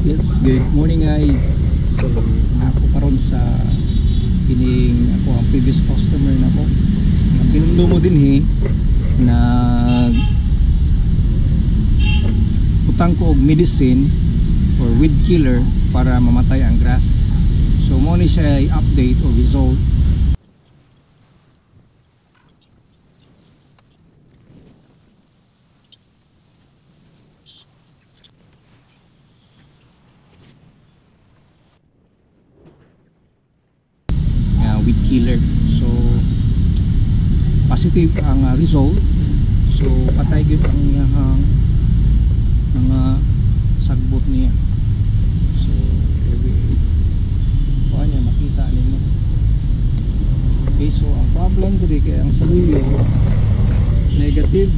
Yes, good morning guys. So, ako karon sa kining ako ang previous customer na ko. Ang pinundumo din na utang ko og medicine or weed killer para mamatay ang grass. So mo ni siya update o result. Weed killer. So positive ang result. So patay gyud ang iyang mga sagbot niya. So every niya makita ninyo. Okay, so ang problem diri kay ang saluyo negative.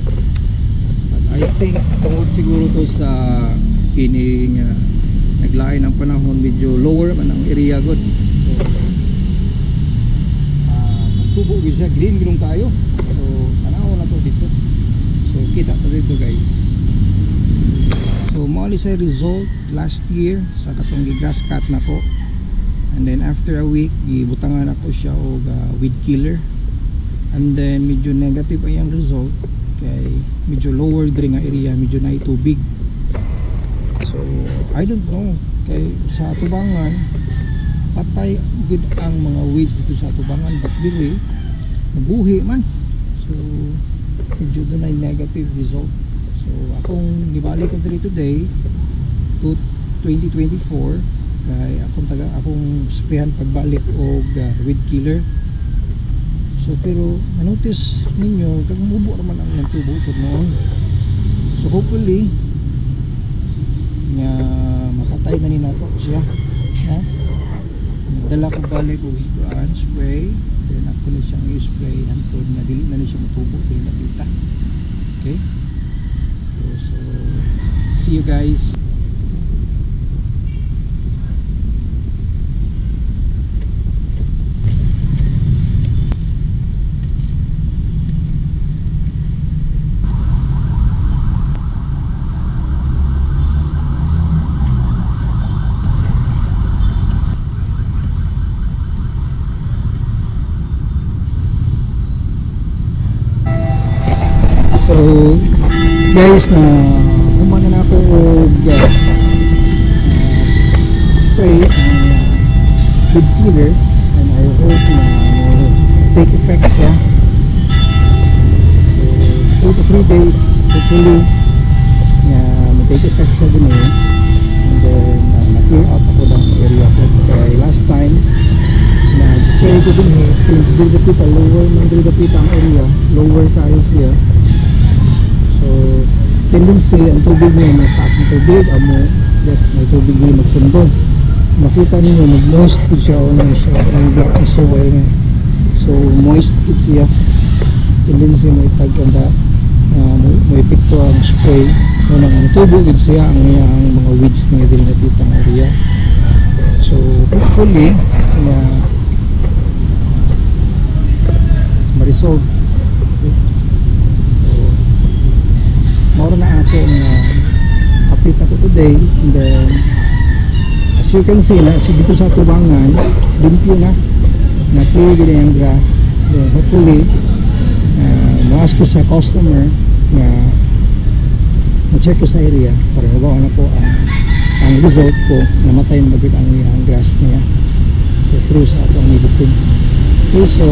But I think tungod siguro to sa kining naglain ang panahon, medyo lower man ang area god. So tubo gid siya, green gilong tayo. So tanaw na to dito. So kita to dito guys. So mao sa result last year sa katong grass cut na ko. And then after a week gibutangan ako siya og weed killer. And then medyo negative ay ang result kay medyo lower diri nga area, medyo na tubig. So I don't know kay sa tubangan patay good ang mga weeds dito sa tubangan, but diri nabuhi man. So medyo doon ay negative result. So akong gibalik ko diri today to 2024 kay akong sprayan pagbalik og weed killer. So pero na-notice ninyo kag mubo raman ang tubo ko noon. So hopefully nga makatay na ni nato siya. Ha? Dala ko balik og spray, then ako na siyang i-spray hantod nga dili na ni siya matubo dili na kita. Okay, so see you guys. So guys, na humana na ako og spray ang weed killer, and I hope na take effect siya. So 2 to 3 days hopefully take effect siya din and then na-clear out ako ng area ko. Kaya last time na spray ko din since dito lower man dito ang area, lower tayo siya. So tendency ang tubig niya mataas ng tubig amo yes may tubig niya magsundo, makita niyo mag-moist siya o na siya ang black soil niya. So moist siya, tendency may tag on that may epekto ang spray o nang ang tubig siya ang mga weeds na din nakita ng area. So hopefully ma-resolve. Moro na ako update ako today, and then as you can see na dito sa tubangan limpyo na clear din yung grass. Then hopefully ma-ask ko sa customer na ma-check ko sa area para mabawa na ko ang result ko, namatay na bagay ang grass niya. So through sa atong medicine. Okay, so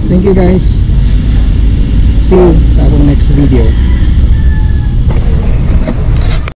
thank you guys, see you sa akong next video.